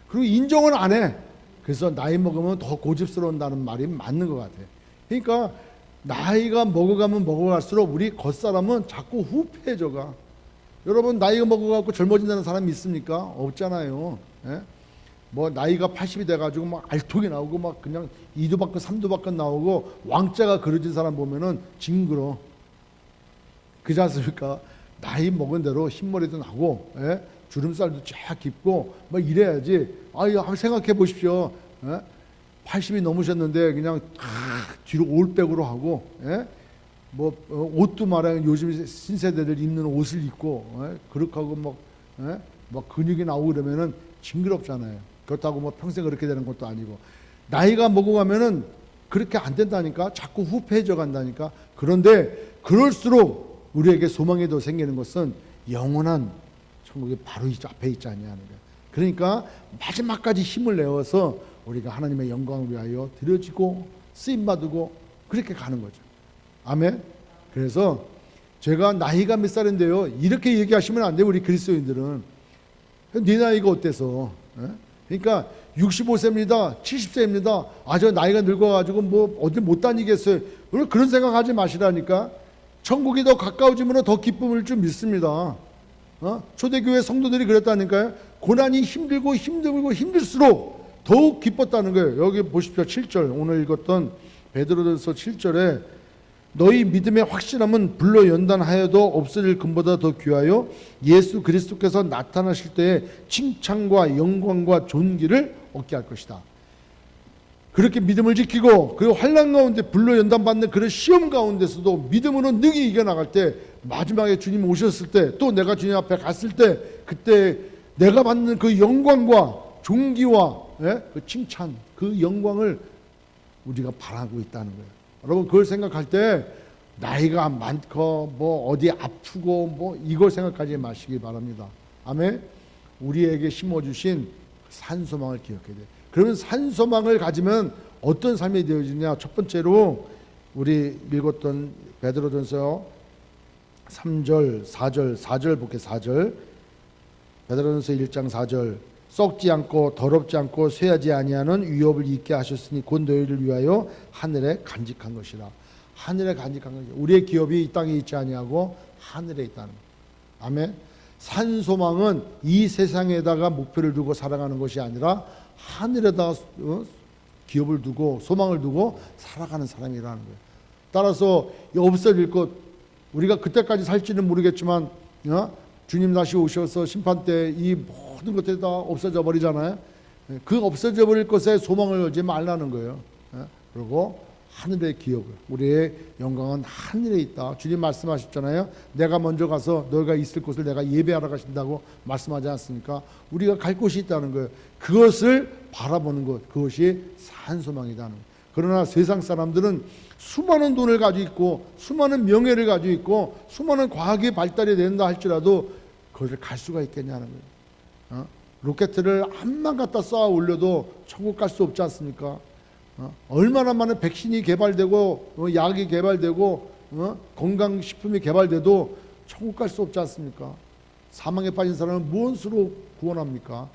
그리고 인정을 안 해. 그래서 나이 먹으면 더 고집스러운다는 말이 맞는 것 같아요. 그러니까 나이가 먹어가면 먹어갈수록 우리 겉사람은 자꾸 후패해져가. 여러분, 나이가 먹어가고 젊어진다는 사람이 있습니까? 없잖아요. 뭐 나이가 80이 돼가지고 막 알통이 나오고 막 그냥 2도 밖은 3도 밖은 나오고 왕자가 그려진 사람 보면은 징그러. 그렇지 않습니까? 나이 먹은 대로 흰머리도 나고, 예? 주름살도 쫙 깊고 뭐 이래야지. 한번 생각해 보십시오. 예? 80이 넘으셨는데 그냥 뒤로 올백으로 하고, 예? 옷도 말하는 요즘 신세대들 입는 옷을 입고, 예? 그렇게 하고 막 근육이 나오고 그러면은 징그럽잖아요. 그렇다고 뭐 평생 그렇게 되는 것도 아니고, 나이가 먹어가면은 그렇게 안 된다니까. 자꾸 후패해져 간다니까. 그런데 그럴수록 우리에게 소망이 더 생기는 것은 영원한 천국이 바로 이 앞에 있지 않냐는 거예요. 그러니까 마지막까지 힘을 내어서 우리가 하나님의 영광을 위하여 드려지고 쓰임받고 그렇게 가는 거죠. 아멘. 그래서 제가 나이가 몇 살인데요, 이렇게 얘기하시면 안 돼요. 우리 그리스도인들은 네 나이가 어때서? 그러니까 65세입니다 70세입니다 저 나이가 늙어가지고 뭐 어디 못 다니겠어요. 그런 생각하지 마시라니까. 천국이 더 가까워지면 더 기쁨을 줄 믿습니다. 초대교회 성도들이 그랬다니까요. 고난이 힘들고 힘들수록 더욱 기뻤다는 거예요. 여기 보십시오. 7절 오늘 읽었던 베드로전서 7절에 너희 믿음의 확실함은 불로 연단하여도 없어질 금보다 더 귀하여 예수 그리스도께서 나타나실 때에 칭찬과 영광과 존귀를 얻게 할 것이다. 그렇게 믿음을 지키고 그 환난 가운데 불로 연단받는 그런 시험 가운데서도 믿음으로 능히 이겨나갈 때, 마지막에 주님 오셨을 때, 또 내가 주님 앞에 갔을 때, 그때 내가 받는 그 영광과 존귀와 그 칭찬, 그 영광을 우리가 바라고 있다는 거예요. 여러분, 그걸 생각할 때 나이가 많고 뭐 어디 아프고 뭐 이걸 생각하지 마시기 바랍니다. 아멘. 우리에게 심어주신 산소망을 기억해야 돼요. 그러면 산소망을 가지면 어떤 삶이 되어지냐. 첫 번째로 우리 읽었던 베드로전서 3절 4절 볼게요. 4절 베드로전서 1장 4절 썩지 않고 더럽지 않고 쇠하지 아니하는 위업을 잊게 하셨으니 곧 너희를 위하여 하늘에 간직한 것이라. 하늘에 간직한 것이라. 우리의 기업이 이 땅에 있지 아니하고 하늘에 있다는 거예요. 아멘. 산소망은 이 세상에다가 목표를 두고 살아가는 것이 아니라 하늘에다 기업을 두고 소망을 두고 살아가는 사람이라는 거예요. 따라서 없어질 것, 우리가 그때까지 살지는 모르겠지만 주님 다시 오셔서 심판 때 이 모든 것들이 다 없어져 버리잖아요. 그 없어져 버릴 것에 소망을 걸지 말라는 거예요. 그리고 하늘의 기업을, 우리의 영광은 하늘에 있다. 주님 말씀하셨잖아요. 내가 먼저 가서 너희가 있을 곳을 내가 예배하러 가신다고 말씀하지 않습니까? 우리가 갈 곳이 있다는 거예요. 그것을 바라보는 것, 그것이 산소망이라는 거예요. 그러나 세상 사람들은 수많은 돈을 가지고 있고 수많은 명예를 가지고 있고 수많은 과학이 발달이 된다 할지라도 그것을 갈 수가 있겠냐는 거예요. 로켓을 한만 갖다 쏘아 올려도 천국 갈 수 없지 않습니까? 얼마나 많은 백신이 개발되고 약이 개발되고 건강식품이 개발돼도 천국 갈 수 없지 않습니까? 사망에 빠진 사람은 무슨 수로 구원합니까?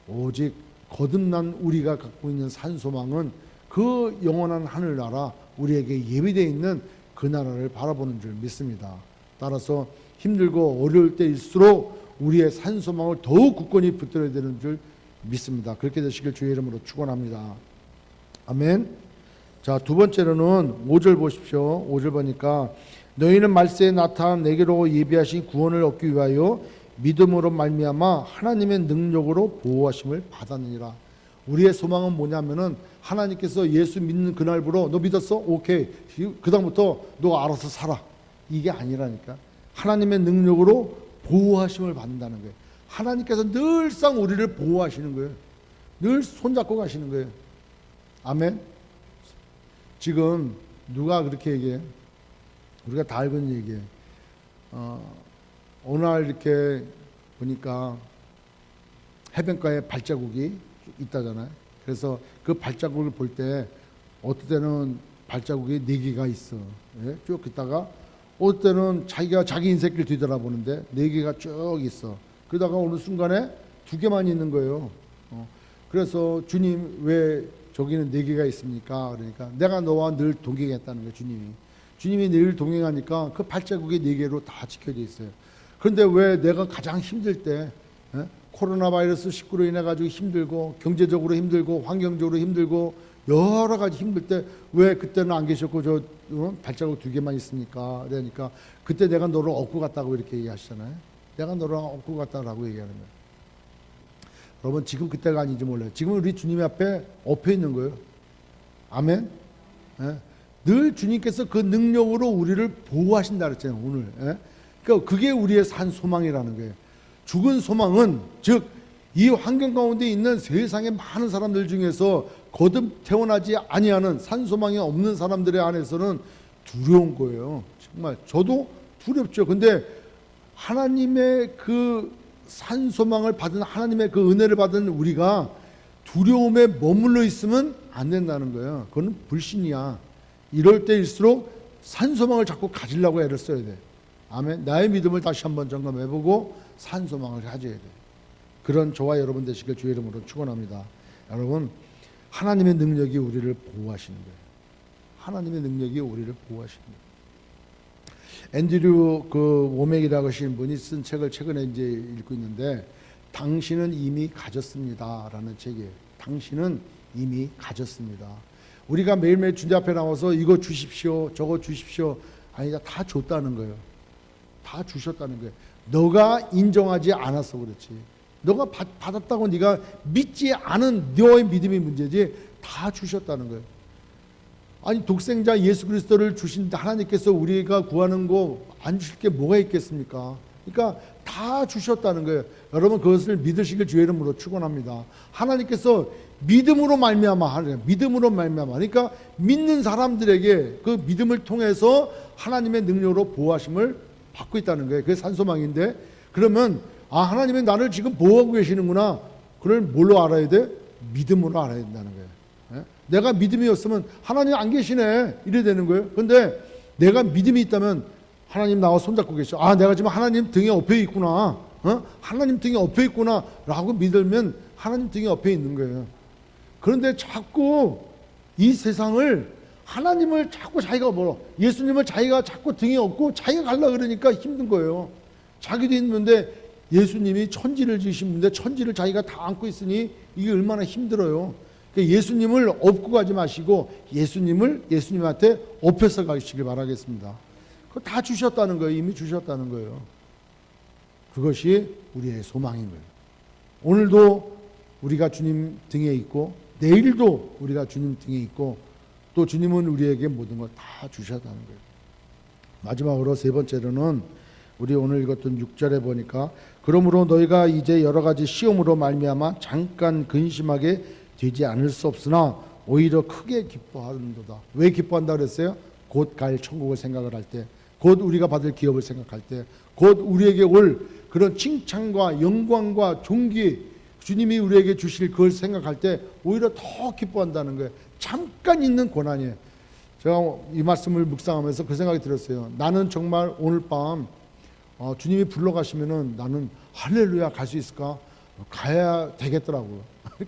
오직 거듭난 우리가 갖고 있는 산소망은 그 영원한 하늘나라, 우리에게 예비되어 있는 그 나라를 바라보는 줄 믿습니다. 따라서 힘들고 어려울 때일수록 우리의 산소망을 더욱 굳건히 붙들어야 되는 줄 믿습니다. 그렇게 되시길 주의 이름으로 축원합니다. 아멘. 자, 두 번째로는 5절 보십시오. 5절 보니까 너희는 말세에 나타난 내게로 예비하신 구원을 얻기 위하여 믿음으로 말미암아 하나님의 능력으로 보호하심을 받았느니라. 우리의 소망은 뭐냐면은 하나님께서 예수 믿는 그날부로 너 믿었어? 오케이. 그 다음부터 너 알아서 살아. 이게 아니라니까. 하나님의 능력으로 보호하심을 받는다는 거예요. 하나님께서 늘상 우리를 보호하시는 거예요. 늘 손잡고 가시는 거예요. 아멘. 지금 누가 그렇게 얘기해? 우리가 다 알고 있는 얘기예요. 어느 날 이렇게 보니까 해변가에 발자국이 있다잖아요. 그래서 그 발자국을 볼 때 어떨 때는 발자국이 4개가 있어. 예? 쭉 있다가 어떨 때는 자기가 자기 인생길 뒤돌아보는데 4개가 쭉 있어. 그러다가 어느 순간에 2개만 있는 거예요. 그래서 주님 왜 저기는 4개가 있습니까? 그러니까 내가 너와 늘 동행했다는 거예요. 주님이 늘 동행하니까 그 발자국이 4개로 다 지켜져 있어요. 그런데 왜 내가 가장 힘들 때 코로나 바이러스 19로 인해 가지고 힘들고 경제적으로 힘들고 환경적으로 힘들고 여러 가지 힘들 때 왜 그때는 안 계셨고 저 발자국 2개만 있으니까 그러니까 그때 내가 너를 얻고 갔다고 이렇게 얘기하시잖아요. 내가 너를 얻고 갔다라고 얘기하는 거예요. 여러분 지금 그때가 아닌지 몰라요. 지금 우리 주님 앞에 엎여 있는 거예요. 아멘. 예? 늘 주님께서 그 능력으로 우리를 보호하신다 그랬잖아요. 오늘. 예? 그러니까 그게 우리의 산 소망이라는 거예요. 죽은 소망은 즉 이 환경 가운데 있는 세상의 많은 사람들 중에서 거듭 태어나지 아니하는 산 소망이 없는 사람들의 안에서는 두려운 거예요. 정말 저도 두렵죠. 근데 하나님의 그 산 소망을 받은 하나님의 그 은혜를 받은 우리가 두려움에 머물러 있으면 안 된다는 거예요. 그건 불신이야. 이럴 때일수록 산 소망을 자꾸 가지려고 애를 써야 돼. 아멘. 나의 믿음을 다시 한번 점검해보고 산 소망을 가져야 돼. 그런 저와 여러분 되시길 주의 이름으로 축원합니다. 여러분 하나님의 능력이 우리를 보호하시는 거예요. 하나님의 능력이 우리를 보호하시는 거예요. 앤드류 그 워맥이라고 하시는 분이 쓴 책을 최근에 이제 읽고 있는데 당신은 이미 가졌습니다라는 책이에요. 당신은 이미 가졌습니다. 우리가 매일매일 주님 앞에 나와서 이거 주십시오, 저거 주십시오. 아니다, 다 줬다는 거예요. 다 주셨다는 거예요. 너가 인정하지 않아서 그렇지. 너가 받았다고 네가 믿지 않은 너의 믿음이 문제지 다 주셨다는 거예요. 아니 독생자 예수 그리스도를 주신 하나님께서 우리가 구하는 거 안 주실 게 뭐가 있겠습니까? 그러니까 다 주셨다는 거예요. 여러분 그것을 믿으시길 주의 이름으로 축원합니다. 하나님께서 믿음으로 말미암아 하는 믿음으로 말미암아 그러니까 믿는 사람들에게 그 믿음을 통해서 하나님의 능력으로 보호하심을 받고 있다는 거예요. 그게 산소망인데 그러면 아 하나님이 나를 지금 보호하고 계시는구나. 그걸 뭘로 알아야 돼? 믿음으로 알아야 된다는 거예요. 예? 내가 믿음이 없으면 하나님 안 계시네 이래 되는 거예요. 근데 내가 믿음이 있다면 하나님 나와 손잡고 계셔. 아 내가 지금 하나님 등에 엎여 있구나. 하나님 등에 엎여 있구나 라고 믿으면 하나님 등에 엎여 있는 거예요. 그런데 자꾸 이 세상을 하나님을 자꾸 자기가 예수님을 자기가 자꾸 등에 업고 자기가 가려고 그러니까 힘든 거예요. 자기도 있는데 예수님이 천지를 지으신 분인데 천지를 자기가 다 안고 있으니 이게 얼마나 힘들어요. 그러니까 예수님을 업고 가지 마시고 예수님한테 업혀서 가시길 바라겠습니다. 그거 다 주셨다는 거예요. 이미 주셨다는 거예요. 그것이 우리의 소망인 거예요. 오늘도 우리가 주님 등에 있고 내일도 우리가 주님 등에 있고 또 주님은 우리에게 모든 걸 다 주셨다는 거예요. 마지막으로 세 번째로는 우리 오늘 읽었던 6절에 보니까 그러므로 너희가 이제 여러 가지 시험으로 말미암아 잠깐 근심하게 되지 않을 수 없으나 오히려 크게 기뻐하는도다. 왜 기뻐한다 그랬어요? 곧 갈 천국을 생각을 할 때, 곧 우리가 받을 기업을 생각할 때, 곧 우리에게 올 그런 칭찬과 영광과 존귀 주님이 우리에게 주실 그걸 생각할 때 오히려 더 기뻐한다는 거예요. 잠깐 있는 고난이에요. 제가 이 말씀을 묵상하면서 그 생각이 들었어요. 나는 정말 오늘 밤 주님이 불러가시면은 나는 할렐루야 갈 수 있을까? 가야 되겠더라고요.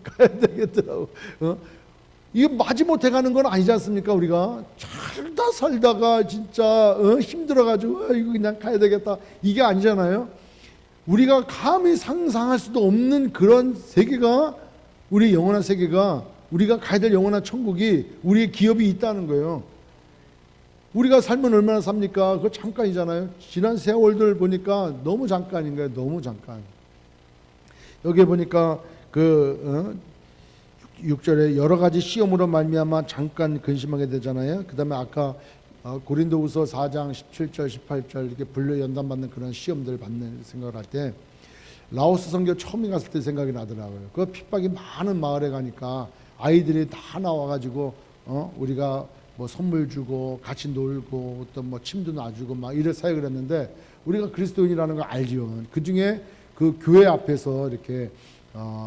가야 되겠더라고. 이거 마지못해 가는 건 아니지 않습니까? 우리가 살다가 진짜 힘들어가지고 이거 그냥 가야 되겠다 이게 아니잖아요. 우리가 감히 상상할 수도 없는 그런 세계가 우리 영원한 세계가 우리가 가야 될 영원한 천국이 우리의 기업이 있다는 거예요. 우리가 살면 얼마나 삽니까? 그거 잠깐이잖아요. 지난 세월들 보니까 너무 잠깐인 거예요. 너무 잠깐. 여기에 보니까 6절에 여러 가지 시험으로 말미암아 잠깐 근심하게 되잖아요. 그 다음에 아까 고린도후서 4장 17절 18절 이렇게 분류 연단받는 그런 시험들을 받는 생각을 할 때 라오스 선교 처음 갔을 때 생각이 나더라고요. 그 핍박이 많은 마을에 가니까 아이들이 다 나와가지고 우리가 뭐 선물 주고 같이 놀고 또 뭐 침도 놔주고 막 이래 사역을 했는데 우리가 그리스도인이라는 걸 알지요. 그 중에 그 교회 앞에서 이렇게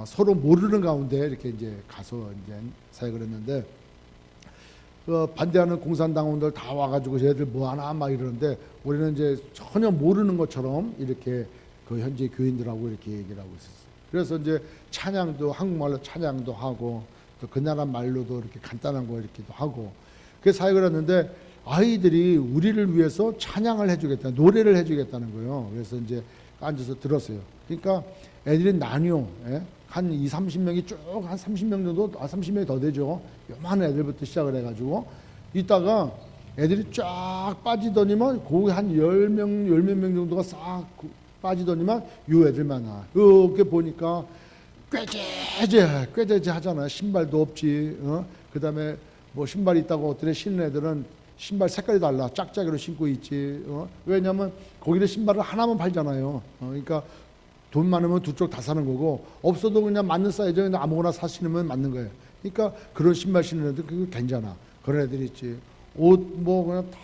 서로 모르는 가운데 이렇게 이제 가서 이제 사역을 했는데 반대하는 공산당원들 다 와가지고 쟤들 뭐 하나 막 이러는데 우리는 이제 전혀 모르는 것처럼 이렇게 그 현재 교인들하고 이렇게 얘기를 하고 있었어요. 그래서 이제 찬양도 한국말로 찬양도 하고 또 그 나라 말로도 이렇게 간단한 거 이렇게도 하고 그 사역을 했는데 아이들이 우리를 위해서 찬양을 해주겠다, 노래를 해주겠다는 거예요. 그래서 이제 앉아서 들었어요. 그러니까 애들이 나뉘어. 한 30명이 쭉 한 30명 정도, 30명이 더 되죠. 요만한 애들부터 시작을 해가지고 있다가 애들이 쫙 빠지더니만 거기 한 10명, 열 몇 명 정도가 싹 빠지더니만 요 애들만 와. 이렇게 보니까 꾀재재 하잖아요. 신발도 없지. 그 다음에 뭐 신발 있다고 어떤 애 신는 애들은 신발 색깔이 달라. 짝짝이로 신고 있지. 왜냐면 거기를 신발을 하나만 팔잖아요. 그러니까 돈 많으면 두 쪽 다 사는 거고 없어도 그냥 맞는 사이즈에 아무거나 사 신으면 맞는 거예요. 그러니까 그런 신발 신는 애들 그거 괜찮아. 그런 애들 있지. 옷 뭐 그냥 다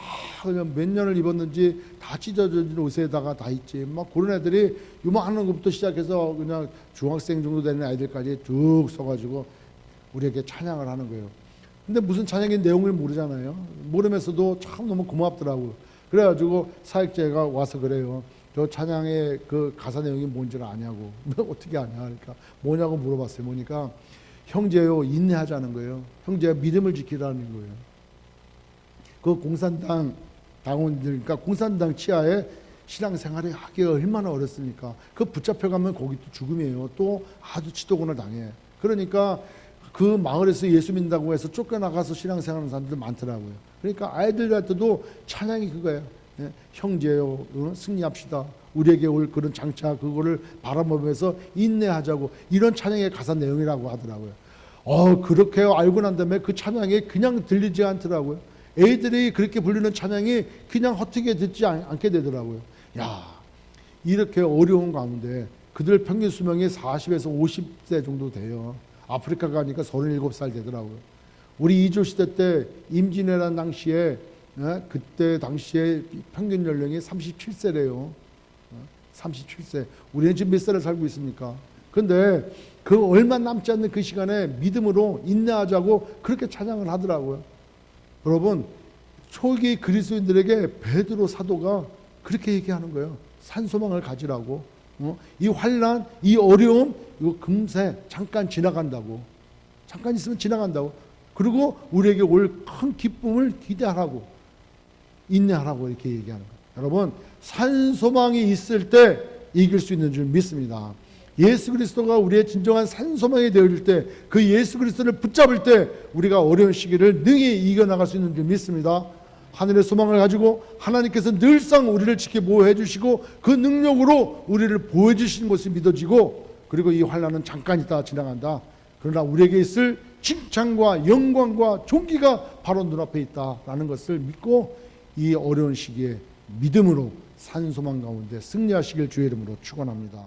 그냥 몇 년을 입었는지 다 찢어진 옷에다가 다 있지. 막 그런 애들이 요만한 것부터 시작해서 그냥 중학생 정도 되는 아이들까지 쭉 써가지고 우리에게 찬양을 하는 거예요. 근데 무슨 찬양의 내용을 모르잖아요. 모르면서도 참 너무 고맙더라고요. 그래가지고 사역자가 와서 그래요. 저 찬양의 그 가사 내용이 뭔지를 아냐고. 어떻게 아냐. 그러니까 뭐냐고 물어봤어요. 뭐니까 형제요, 인내하자는 거예요. 형제가 믿음을 지키라는 거예요. 그 공산당 당원들, 그러니까 공산당 치하에 신앙생활을 하기가 얼마나 어렵습니까? 그 붙잡혀가면 거기 또 죽음이에요. 또 아주 치도곤을 당해. 그러니까 그 마을에서 예수 믿는다고 해서 쫓겨나가서 신앙생활하는 사람들 많더라고요. 그러니까 아이들한테도 찬양이 그거예요. 예? 형제요, 승리합시다. 우리에게 올 그런 장차 그거를 바라보면서 인내하자고, 이런 찬양의 가사 내용이라고 하더라고요. 그렇게 알고 난 다음에 그 찬양이 그냥 들리지 않더라고요. 애들이 그렇게 부르는 찬양이 그냥 헛되게 듣지 않게 되더라고요. 야, 이렇게 어려운 가운데 그들 평균 수명이 40에서 50세 정도 돼요. 아프리카 가니까 37살 되더라고요. 우리 이조 시대 때 임진왜란 당시에 그때 당시에 평균 연령이 37세래요. 37세. 우리는 지금 몇 살을 살고 있습니까? 근데 그 얼마 남지 않는 그 시간에 믿음으로 인내하자고 그렇게 찬양을 하더라고요. 여러분, 초기 그리스도인들에게 베드로 사도가 그렇게 얘기하는 거예요. 산소망을 가지라고. 이 환난, 이 어려움, 이거 금세 잠깐 지나간다고. 잠깐 있으면 지나간다고. 그리고 우리에게 올 큰 기쁨을 기대하라고, 인내하라고 이렇게 얘기하는 거예요. 여러분, 산소망이 있을 때 이길 수 있는 줄 믿습니다. 예수 그리스도가 우리의 진정한 산소망이 되어질 때, 그 예수 그리스도를 붙잡을 때 우리가 어려운 시기를 능히 이겨나갈 수 있는 줄 믿습니다. 하늘의 소망을 가지고 하나님께서 늘상 우리를 지켜 보호해 주시고 그 능력으로 우리를 보호해 주시는 것이 믿어지고, 그리고 이 환난은 잠깐 있다가 지나간다. 그러나 우리에게 있을 칭찬과 영광과 존귀가 바로 눈앞에 있다라는 것을 믿고 이 어려운 시기에 믿음으로 산소망 가운데 승리하시길 주의 이름으로 축원합니다.